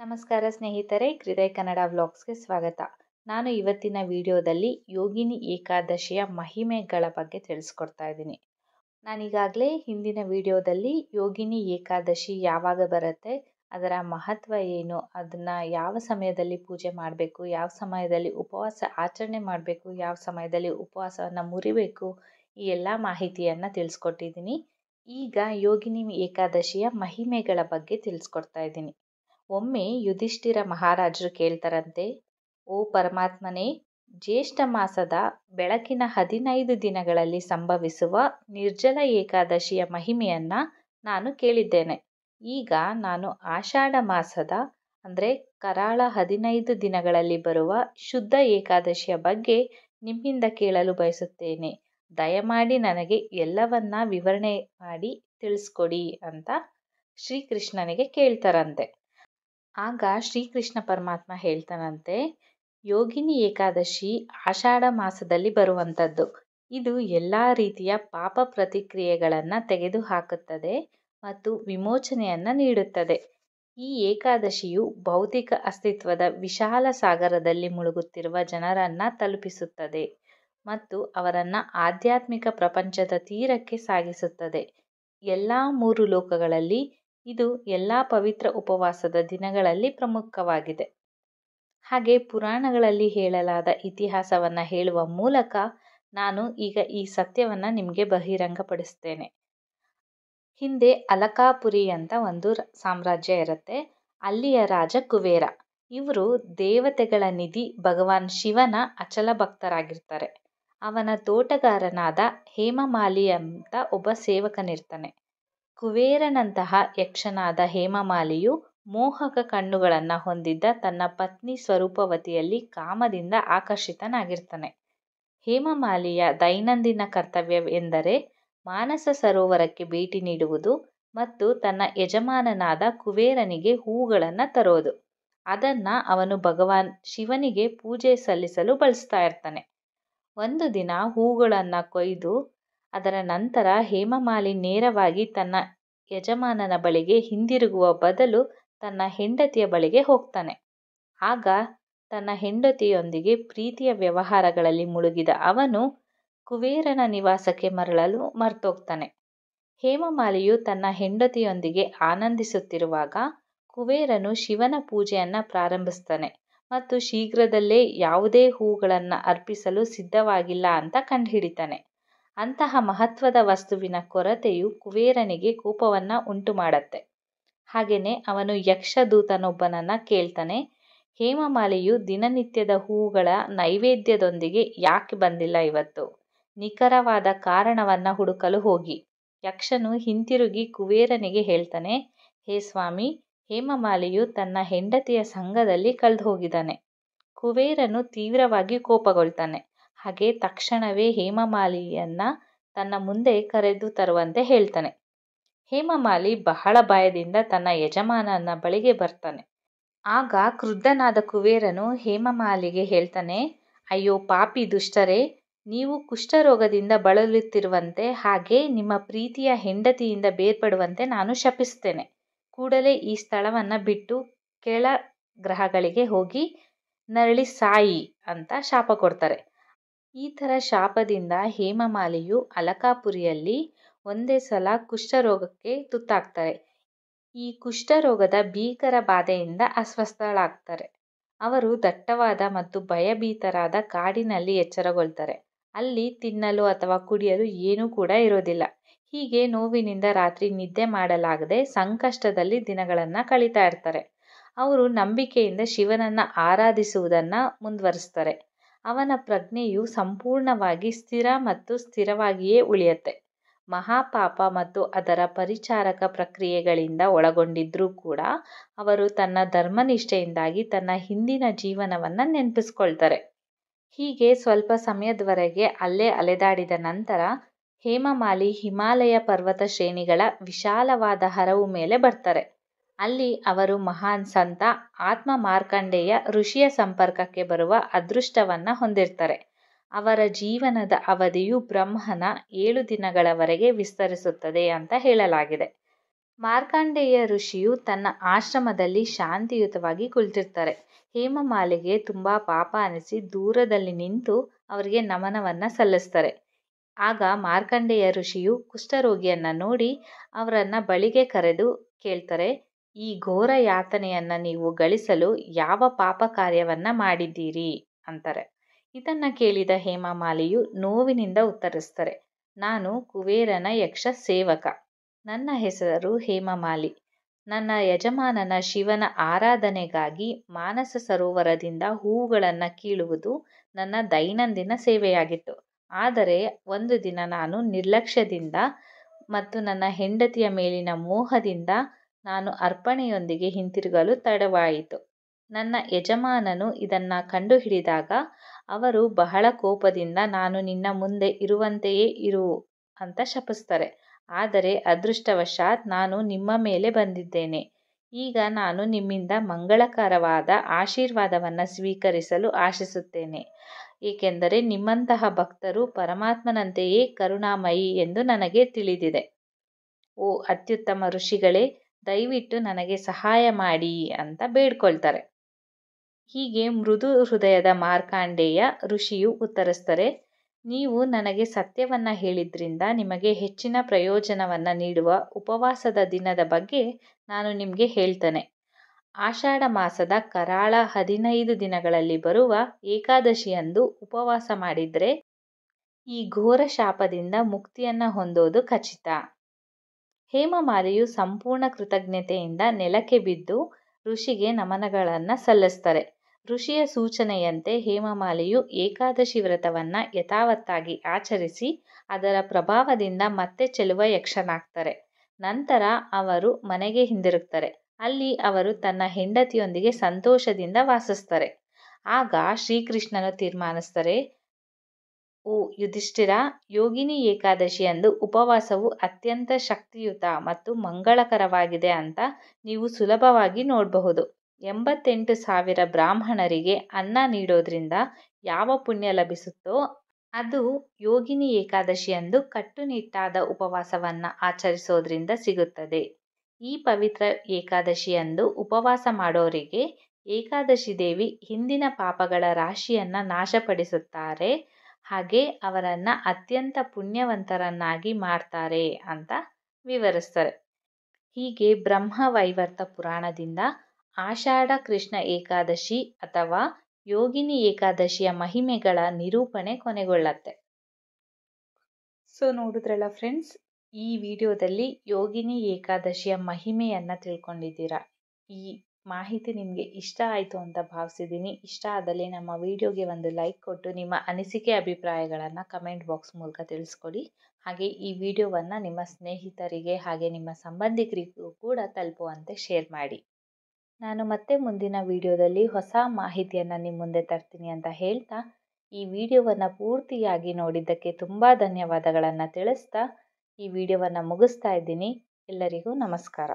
ನಮಸ್ಕಾರ ಸ್ನೇಹಿತರೆ, ಹೃದಯ ಕನ್ನಡ ವ್ಲಾಗ್ಸ್ಗೆ ಸ್ವಾಗತ. ನಾನು ಇವತ್ತಿನ ವಿಡಿಯೋದಲ್ಲಿ ಯೋಗಿನಿ ಏಕಾದಶಿಯ ಮಹಿಮೆಗಳ ಬಗ್ಗೆ ತಿಳಿಸ್ಕೊಡ್ತಾ ಇದ್ದೀನಿ. ನಾನೀಗಾಗಲೇ ಹಿಂದಿನ ವಿಡಿಯೋದಲ್ಲಿ ಯೋಗಿನಿ ಏಕಾದಶಿ ಯಾವಾಗ ಬರುತ್ತೆ, ಅದರ ಮಹತ್ವ ಏನು, ಅದನ್ನು ಯಾವ ಸಮಯದಲ್ಲಿ ಪೂಜೆ ಮಾಡಬೇಕು, ಯಾವ ಸಮಯದಲ್ಲಿ ಉಪವಾಸ ಆಚರಣೆ ಮಾಡಬೇಕು, ಯಾವ ಸಮಯದಲ್ಲಿ ಉಪವಾಸವನ್ನು ಮುರಿಬೇಕು, ಈ ಎಲ್ಲ ಮಾಹಿತಿಯನ್ನು ತಿಳಿಸ್ಕೊಟ್ಟಿದ್ದೀನಿ. ಈಗ ಯೋಗಿನಿ ಏಕಾದಶಿಯ ಮಹಿಮೆಗಳ ಬಗ್ಗೆ ತಿಳಿಸ್ಕೊಡ್ತಾ ಇದ್ದೀನಿ. ಒಮ್ಮೆ ಯುಧಿಷ್ಠಿರ ಮಹಾರಾಜರು ಕೇಳ್ತಾರಂತೆ, ಓ ಪರಮಾತ್ಮನೇ, ಜ್ಯೇಷ್ಠ ಮಾಸದ ಬೆಳಕಿನ 15 ದಿನಗಳಲ್ಲಿ ಸಂಭವಿಸುವ ನಿರ್ಜಲ ಏಕಾದಶಿಯ ಮಹಿಮೆಯನ್ನು ನಾನು ಕೇಳಿದ್ದೇನೆ. ಈಗ ನಾನು ಆಷಾಢ ಮಾಸದ ಅಂದರೆ ಕರಾಳ 15 ದಿನಗಳಲ್ಲಿ ಬರುವ ಶುದ್ಧ ಏಕಾದಶಿಯ ಬಗ್ಗೆ ನಿಮ್ಮಿಂದ ಕೇಳಲು ಬಯಸುತ್ತೇನೆ. ದಯಮಾಡಿ ನನಗೆ ಎಲ್ಲವನ್ನ ವಿವರಣೆ ಮಾಡಿ ತಿಳಿಸ್ಕೊಡಿ ಅಂತ ಶ್ರೀಕೃಷ್ಣನಿಗೆ ಕೇಳ್ತಾರಂತೆ. ಆಗ ಶ್ರೀಕೃಷ್ಣ ಪರಮಾತ್ಮ ಹೇಳ್ತಾನಂತೆ, ಯೋಗಿನಿ ಏಕಾದಶಿ ಆಷಾಢ ಮಾಸದಲ್ಲಿ ಬರುವಂಥದ್ದು. ಇದು ಎಲ್ಲ ರೀತಿಯ ಪಾಪ ಪ್ರತಿಕ್ರಿಯೆಗಳನ್ನು ತೆಗೆದುಹಾಕುತ್ತದೆ ಮತ್ತು ವಿಮೋಚನೆಯನ್ನು ನೀಡುತ್ತದೆ. ಈ ಏಕಾದಶಿಯು ಭೌತಿಕ ಅಸ್ತಿತ್ವದ ವಿಶಾಲ ಸಾಗರದಲ್ಲಿ ಮುಳುಗುತ್ತಿರುವ ಜನರನ್ನು ತಲುಪಿಸುತ್ತದೆ ಮತ್ತು ಅವರನ್ನು ಆಧ್ಯಾತ್ಮಿಕ ಪ್ರಪಂಚದ ತೀರಕ್ಕೆ ಸಾಗಿಸುತ್ತದೆ. ಎಲ್ಲ 3 ಲೋಕಗಳಲ್ಲಿ ಇದು ಎಲ್ಲ ಪವಿತ್ರ ಉಪವಾಸದ ದಿನಗಳಲ್ಲಿ ಪ್ರಮುಖವಾಗಿದೆ. ಹಾಗೆ ಪುರಾಣಗಳಲ್ಲಿ ಹೇಳಲಾದ ಇತಿಹಾಸವನ್ನು ಹೇಳುವ ಮೂಲಕ ನಾನು ಈಗ ಈ ಸತ್ಯವನ್ನು ನಿಮಗೆ ಬಹಿರಂಗಪಡಿಸ್ತೇನೆ. ಹಿಂದೆ ಅಲಕಾಪುರಿ ಅಂತ ಒಂದು ಸಾಮ್ರಾಜ್ಯ ಇರುತ್ತೆ. ಅಲ್ಲಿಯ ರಾಜ ಕುಬೇರ. ಇವರು ದೇವತೆಗಳ ನಿಧಿ ಭಗವಾನ್ ಶಿವನ ಅಚಲ ಭಕ್ತರಾಗಿರ್ತಾರೆ. ಅವನ ತೋಟಗಾರನಾದ ಹೇಮಮಾಲಿ ಅಂತ ಒಬ್ಬ ಸೇವಕನಿರ್ತಾನೆ. ಕುಬೇರನಂತಹ ಯಕ್ಷನಾದ ಹೇಮಮಾಲಿಯು ಮೋಹಕ ಕಣ್ಣುಗಳನ್ನು ಹೊಂದಿದ್ದ ತನ್ನ ಪತ್ನಿ ಸ್ವರೂಪವತಿಯಲ್ಲಿ ಕಾಮದಿಂದ ಆಕರ್ಷಿತನಾಗಿರ್ತಾನೆ. ಹೇಮಮಾಲಿಯ ದೈನಂದಿನ ಕರ್ತವ್ಯವೆಂದರೆ ಮಾನಸ ಸರೋವರಕ್ಕೆ ಭೇಟಿ ನೀಡುವುದು ಮತ್ತು ತನ್ನ ಯಜಮಾನನಾದ ಕುಬೇರನಿಗೆ ಹೂಗಳನ್ನು ತರೋದು. ಅದನ್ನು ಅವನು ಭಗವಾನ್ ಶಿವನಿಗೆ ಪೂಜೆ ಸಲ್ಲಿಸಲು ಬಳಸ್ತಾ ಇರ್ತಾನೆ. ಒಂದು ದಿನ ಹೂಗಳನ್ನು ಕೊಯ್ದು ಅದರ ನಂತರ ಹೇಮಮಾಲಿ ನೇರವಾಗಿ ತನ್ನ ಯಜಮಾನನ ಬಳಿಗೆ ಹಿಂದಿರುಗುವ ಬದಲು ತನ್ನ ಹೆಂಡತಿಯ ಬಳಿಗೆ ಹೋಗ್ತಾನೆ. ಆಗ ತನ್ನ ಹೆಂಡತಿಯೊಂದಿಗೆ ಪ್ರೀತಿಯ ವ್ಯವಹಾರಗಳಲ್ಲಿ ಮುಳುಗಿದ ಅವನು ಕುಬೇರನ ನಿವಾಸಕ್ಕೆ ಮರಳಲು ಮರ್ತೋಗ್ತಾನೆ. ಹೇಮಮಾಲಿಯು ತನ್ನ ಹೆಂಡತಿಯೊಂದಿಗೆ ಆನಂದಿಸುತ್ತಿರುವಾಗ ಕುಬೇರನು ಶಿವನ ಪೂಜೆಯನ್ನು ಪ್ರಾರಂಭಿಸ್ತಾನೆ ಮತ್ತು ಶೀಘ್ರದಲ್ಲೇ ಯಾವುದೇ ಹೂಗಳನ್ನು ಅರ್ಪಿಸಲು ಸಿದ್ಧವಾಗಿಲ್ಲ ಅಂತ ಕಂಡುಹಿಡಿತಾನೆ. ಅಂತಹ ಮಹತ್ವದ ವಸ್ತುವಿನ ಕೊರತೆಯು ಕುಬೇರನಿಗೆ ಕೋಪವನ್ನು ಉಂಟು ಮಾಡತ್ತೆ. ಹಾಗೆಯೇ ಅವನು ಯಕ್ಷದೂತನೊಬ್ಬನನ್ನು ಕೇಳ್ತಾನೆ, ಹೇಮಮಾಲಿಯು ದಿನನಿತ್ಯದ ಹೂಗಳ ನೈವೇದ್ಯದೊಂದಿಗೆ ಯಾಕೆ ಬಂದಿಲ್ಲ ಇವತ್ತು? ನಿಖರವಾದ ಕಾರಣವನ್ನು ಹುಡುಕಲು ಹೋಗಿ. ಯಕ್ಷನು ಹಿಂತಿರುಗಿ ಕುಬೇರನಿಗೆ ಹೇಳ್ತಾನೆ, ಹೇ ಸ್ವಾಮಿ, ಹೇಮಮಾಲಿಯು ತನ್ನ ಹೆಂಡತಿಯ ಸಂಗದಲ್ಲಿ ಕಳೆದು ಹೋಗಿದ್ದಾನೆ. ಕುಬೇರನು ತೀವ್ರವಾಗಿ ಕೋಪಗೊಳ್ತಾನೆ. ಹಾಗೆ ತಕ್ಷಣವೇ ಹೇಮಮಾಲಿಯನ್ನ ತನ್ನ ಮುಂದೆ ಕರೆದು ತರುವಂತೆ ಹೇಳ್ತಾನೆ. ಹೇಮಮಾಲಿ ಬಹಳ ಭಯದಿಂದ ತನ್ನ ಯಜಮಾನನ ಬಳಿಗೆ ಬರ್ತಾನೆ. ಆಗ ಕ್ರುದ್ಧನಾದ ಕುಬೇರನು ಹೇಮಮಾಲಿಗೆ ಹೇಳ್ತಾನೆ, ಅಯ್ಯೋ ಪಾಪಿ ದುಷ್ಟರೇ, ನೀವು ಕುಷ್ಠರೋಗದಿಂದ ಬಳಲುತ್ತಿರುವಂತೆ ಹಾಗೆ ನಿಮ್ಮ ಪ್ರೀತಿಯ ಹೆಂಡತಿಯಿಂದ ಬೇರ್ಪಡುವಂತೆ ನಾನು ಶಪಿಸ್ತೇನೆ. ಕೂಡಲೇ ಈ ಸ್ಥಳವನ್ನು ಬಿಟ್ಟು ಕೆಳ ಗ್ರಹಗಳಿಗೆ ಹೋಗಿ ನರಳಿ ಸಾಯಿ ಅಂತ ಶಾಪ ಕೊಡ್ತಾರೆ. ಈ ಥರ ಶಾಪದಿಂದ ಹೇಮಮಾಲಿಯು ಅಲಕಾಪುರಿಯಲ್ಲಿ ಒಂದೇ ಸಲ ಕುಷ್ಠರೋಗಕ್ಕೆ ತುತ್ತಾಗ್ತಾರೆ. ಈ ಕುಷ್ಠರೋಗದ ಭೀಕರ ಬಾಧೆಯಿಂದ ಅಸ್ವಸ್ಥಳಾಗ್ತಾರೆ. ಅವರು ದಟ್ಟವಾದ ಮತ್ತು ಭಯಭೀತರಾದ ಕಾಡಿನಲ್ಲಿ ಎಚ್ಚರಗೊಳ್ತಾರೆ. ಅಲ್ಲಿ ತಿನ್ನಲು ಅಥವಾ ಕುಡಿಯಲು ಏನೂ ಕೂಡ ಇರೋದಿಲ್ಲ. ಹೀಗೆ ನೋವಿನಿಂದ ರಾತ್ರಿ ನಿದ್ದೆ ಮಾಡಲಾಗದೆ ಸಂಕಷ್ಟದಲ್ಲಿ ದಿನಗಳನ್ನು ಕಳೀತಾ ಇರ್ತಾರೆ. ಅವರು ನಂಬಿಕೆಯಿಂದ ಶಿವನನ್ನು ಆರಾಧಿಸುವುದನ್ನು ಮುಂದುವರಿಸ್ತಾರೆ. ಅವನ ಪ್ರಜ್ಞೆಯು ಸಂಪೂರ್ಣವಾಗಿ ಸ್ಥಿರ ಮತ್ತು ಸ್ಥಿರವಾಗಿಯೇ ಉಳಿಯುತ್ತೆ. ಮಹಾಪಾಪ ಮತ್ತು ಅದರ ಪರಿಚಾರಕ ಪ್ರಕ್ರಿಯೆಗಳಿಂದ ಒಳಗೊಂಡಿದ್ರೂ ಕೂಡ ಅವರು ತನ್ನ ಧರ್ಮನಿಷ್ಠೆಯಿಂದಾಗಿ ತನ್ನ ಹಿಂದಿನ ಜೀವನವನ್ನು ನೆನಪಿಸ್ಕೊಳ್ತಾರೆ. ಹೀಗೆ ಸ್ವಲ್ಪ ಸಮಯದವರೆಗೆ ಅಲ್ಲೇ ಅಲೆದಾಡಿದ ನಂತರ ಹೇಮಮಾಲಿ ಹಿಮಾಲಯ ಪರ್ವತ ಶ್ರೇಣಿಗಳ ವಿಶಾಲವಾದ ಹರವು ಮೇಲೆ ಬರ್ತಾರೆ. ಅಲ್ಲಿ ಅವರು ಮಹಾನ್ ಸಂತ ಆತ್ಮ ಮಾರ್ಕಂಡೇಯ ಋಷಿಯ ಸಂಪರ್ಕಕ್ಕೆ ಬರುವ ಅದೃಷ್ಟವನ್ನು ಹೊಂದಿರ್ತಾರೆ. ಅವರ ಜೀವನದ ಅವಧಿಯು ಬ್ರಹ್ಮನ 7 ದಿನಗಳವರೆಗೆ ವಿಸ್ತರಿಸುತ್ತದೆ ಅಂತ ಹೇಳಲಾಗಿದೆ. ಮಾರ್ಕಂಡೇಯ ಋಷಿಯು ತನ್ನ ಆಶ್ರಮದಲ್ಲಿ ಶಾಂತಿಯುತವಾಗಿ ಕುಳಿತಿರ್ತಾರೆ. ಹೇಮಮಾಲಿಗೆ ತುಂಬ ಪಾಪ ಅನಿಸಿ ದೂರದಲ್ಲಿ ನಿಂತು ಅವರಿಗೆ ನಮನವನ್ನು ಸಲ್ಲಿಸ್ತಾರೆ. ಆಗ ಮಾರ್ಕಂಡೇಯ ಋಷಿಯು ಕುಷ್ಠರೋಗಿಯನ್ನು ನೋಡಿ ಅವರನ್ನು ಬಳಿಗೆ ಕರೆದು ಕೇಳ್ತಾರೆ, ಈ ಘೋರ ಯಾತನೆಯನ್ನು ನೀವು ಗಳಿಸಲು ಯಾವ ಪಾಪ ಕಾರ್ಯವನ್ನು ಮಾಡಿದ್ದೀರಿ ಅಂತಾರೆ. ಇದನ್ನು ಕೇಳಿದ ಹೇಮಮಾಲಿಯು ನೋವಿನಿಂದ ಉತ್ತರಿಸ್ತಾರೆ, ನಾನು ಕುಬೇರನ ಯಕ್ಷ ಸೇವಕ. ನನ್ನ ಹೆಸರು ಹೇಮಮಾಲಿ. ನನ್ನ ಯಜಮಾನನ ಶಿವನ ಆರಾಧನೆಗಾಗಿ ಮಾನಸ ಸರೋವರದಿಂದ ಹೂವುಗಳನ್ನು ಕೀಳುವುದು ನನ್ನ ದೈನಂದಿನ ಸೇವೆಯಾಗಿತ್ತು. ಆದರೆ ಒಂದು ದಿನ ನಾನು ನಿರ್ಲಕ್ಷ್ಯದಿಂದ ಮತ್ತು ನನ್ನ ಹೆಂಡತಿಯ ಮೇಲಿನ ಮೋಹದಿಂದ ನಾನು ಅರ್ಪಣೆಯೊಂದಿಗೆ ಹಿಂತಿರುಗಲು ತಡವಾಯಿತು. ನನ್ನ ಯಜಮಾನನು ಇದನ್ನು ಕಂಡುಹಿಡಿದಾಗ ಅವರು ಬಹಳ ಕೋಪದಿಂದ ನಾನು ನಿನ್ನ ಮುಂದೆ ಇರುವಂತೆಯೇ ಇರು ಅಂತ ಶಪಿಸ್ತಾರೆ. ಆದರೆ ಅದೃಷ್ಟವಶಾತ್ ನಾನು ನಿಮ್ಮ ಮೇಲೆ ಬಂದಿದ್ದೇನೆ. ಈಗ ನಾನು ನಿಮ್ಮಿಂದ ಮಂಗಳಕರವಾದ ಆಶೀರ್ವಾದವನ್ನು ಸ್ವೀಕರಿಸಲು ಆಶಿಸುತ್ತೇನೆ, ಏಕೆಂದರೆ ನಿಮ್ಮಂತಹ ಭಕ್ತರು ಪರಮಾತ್ಮನಂತೆಯೇ ಕರುಣಾಮಯಿ ಎಂದು ನನಗೆ ತಿಳಿದಿದೆ. ಓ ಅತ್ಯುತ್ತಮ ಋಷಿಗಳೇ, ದಯವಿಟ್ಟು ನನಗೆ ಸಹಾಯ ಮಾಡಿ ಅಂತ ಬೇಡ್ಕೊಳ್ತಾರೆ. ಹೀಗೆ ಮೃದು ಹೃದಯದ ಮಾರ್ಕಂಡೇಯ ಋಷಿಯು ಉತ್ತರಿಸ್ತಾರೆ, ನೀವು ನನಗೆ ಸತ್ಯವನ್ನು ಹೇಳಿದ್ರಿಂದ ನಿಮಗೆ ಹೆಚ್ಚಿನ ಪ್ರಯೋಜನವನ್ನು ನೀಡುವ ಉಪವಾಸದ ದಿನದ ಬಗ್ಗೆ ನಾನು ನಿಮಗೆ ಹೇಳ್ತೇನೆ. ಆಷಾಢ ಮಾಸದ ಕರಾಳ 15 ದಿನಗಳಲ್ಲಿ ಬರುವ ಏಕಾದಶಿಯಂದು ಉಪವಾಸ ಮಾಡಿದರೆ ಈ ಘೋರ ಶಾಪದಿಂದ ಮುಕ್ತಿಯನ್ನು ಹೊಂದೋದು ಖಚಿತ. ಹೇಮಮಾಲಿಯು ಸಂಪೂರ್ಣ ಕೃತಜ್ಞತೆಯಿಂದ ನೆಲಕ್ಕೆ ಬಿದ್ದು ಋಷಿಗೆ ನಮನಗಳನ್ನು ಸಲ್ಲಿಸ್ತಾರೆ. ಋಷಿಯ ಸೂಚನೆಯಂತೆ ಹೇಮಮಾಲಿಯು ಏಕಾದಶಿ ವ್ರತವನ್ನು ಯಥಾವತ್ತಾಗಿ ಆಚರಿಸಿ ಅದರ ಪ್ರಭಾವದಿಂದ ಮತ್ತೆ ಚೆಲುವ ಯಕ್ಷನಾಗ್ತಾರೆ. ನಂತರ ಅವರು ಮನೆಗೆ ಹಿಂದಿರುಗ್ತಾರೆ. ಅಲ್ಲಿ ಅವರು ತನ್ನ ಹೆಂಡತಿಯೊಂದಿಗೆ ಸಂತೋಷದಿಂದ ವಾಸಿಸ್ತಾರೆ. ಆಗ ಶ್ರೀಕೃಷ್ಣನು ತೀರ್ಮಾನಿಸ್ತಾರೆ, ಓ ಯುಧಿಷ್ಠಿರ, ಯೋಗಿನಿ ಏಕಾದಶಿಯಂದು ಉಪವಾಸವು ಅತ್ಯಂತ ಶಕ್ತಿಯುತ ಮತ್ತು ಮಂಗಳಕರವಾಗಿದೆ ಅಂತ ನೀವು ಸುಲಭವಾಗಿ ನೋಡಬಹುದು. 88,000 ಬ್ರಾಹ್ಮಣರಿಗೆ ಅನ್ನ ನೀಡೋದ್ರಿಂದ ಯಾವ ಪುಣ್ಯ ಲಭಿಸುತ್ತೋ ಅದು ಯೋಗಿನಿ ಏಕಾದಶಿಯಂದು ಕಟ್ಟುನಿಟ್ಟಾದ ಉಪವಾಸವನ್ನು ಆಚರಿಸೋದ್ರಿಂದ ಸಿಗುತ್ತದೆ. ಈ ಪವಿತ್ರ ಏಕಾದಶಿಯಂದು ಉಪವಾಸ ಮಾಡೋರಿಗೆ ಏಕಾದಶಿ ದೇವಿ ಹಿಂದಿನ ಪಾಪಗಳ ರಾಶಿಯನ್ನು ನಾಶಪಡಿಸುತ್ತಾರೆ, ಹಾಗೆ ಅವರನ್ನು ಅತ್ಯಂತ ಪುಣ್ಯವಂತರನ್ನಾಗಿ ಮಾಡ್ತಾರೆ ಅಂತ ವಿವರಿಸ್ತಾರೆ. ಹೀಗೆ ಬ್ರಹ್ಮವೈವರ್ತ ಪುರಾಣದಿಂದ ಆಷಾಢ ಕೃಷ್ಣ ಏಕಾದಶಿ ಅಥವಾ ಯೋಗಿನಿ ಏಕಾದಶಿಯ ಮಹಿಮೆಗಳ ನಿರೂಪಣೆ ಕೊನೆಗೊಳ್ಳುತ್ತೆ. ಸೊ ನೋಡಿದ್ರಲ್ಲ ಫ್ರೆಂಡ್ಸ್, ಈ ವಿಡಿಯೋದಲ್ಲಿ ಯೋಗಿನಿ ಏಕಾದಶಿಯ ಮಹಿಮೆಯನ್ನು ತಿಳ್ಕೊಂಡಿದ್ದೀರಾ. ಈ ಮಾಹಿತಿ ನಿಮಗೆ ಇಷ್ಟ ಆಯಿತು ಅಂತ ಭಾವಿಸಿದ್ದೀನಿ. ಇಷ್ಟ ಆದಲ್ಲಿ ನಮ್ಮ ವಿಡಿಯೋಗೆ ಒಂದು ಲೈಕ್ ಕೊಟ್ಟು ನಿಮ್ಮ ಅನಿಸಿಕೆ ಅಭಿಪ್ರಾಯಗಳನ್ನು ಕಮೆಂಟ್ ಬಾಕ್ಸ್ ಮೂಲಕ ತಿಳಿಸ್ಕೊಡಿ. ಹಾಗೆ ಈ ವಿಡಿಯೋವನ್ನು ನಿಮ್ಮ ಸ್ನೇಹಿತರಿಗೆ ಹಾಗೆ ನಿಮ್ಮ ಸಂಬಂಧಿಕರಿಗೂ ಕೂಡ ತಲುಪುವಂತೆ ಶೇರ್ ಮಾಡಿ. ನಾನು ಮತ್ತೆ ಮುಂದಿನ ವಿಡಿಯೋದಲ್ಲಿ ಹೊಸ ಮಾಹಿತಿಯನ್ನು ನಿಮ್ಮ ಮುಂದೆ ತರ್ತೀನಿ ಅಂತ ಹೇಳ್ತಾ ಈ ವಿಡಿಯೋವನ್ನು ಪೂರ್ತಿಯಾಗಿ ನೋಡಿದ್ದಕ್ಕೆ ತುಂಬ ಧನ್ಯವಾದಗಳನ್ನು ತಿಳಿಸ್ತಾ ಈ ವಿಡಿಯೋವನ್ನು ಮುಗಿಸ್ತಾ ಇದ್ದೀನಿ. ಎಲ್ಲರಿಗೂ ನಮಸ್ಕಾರ.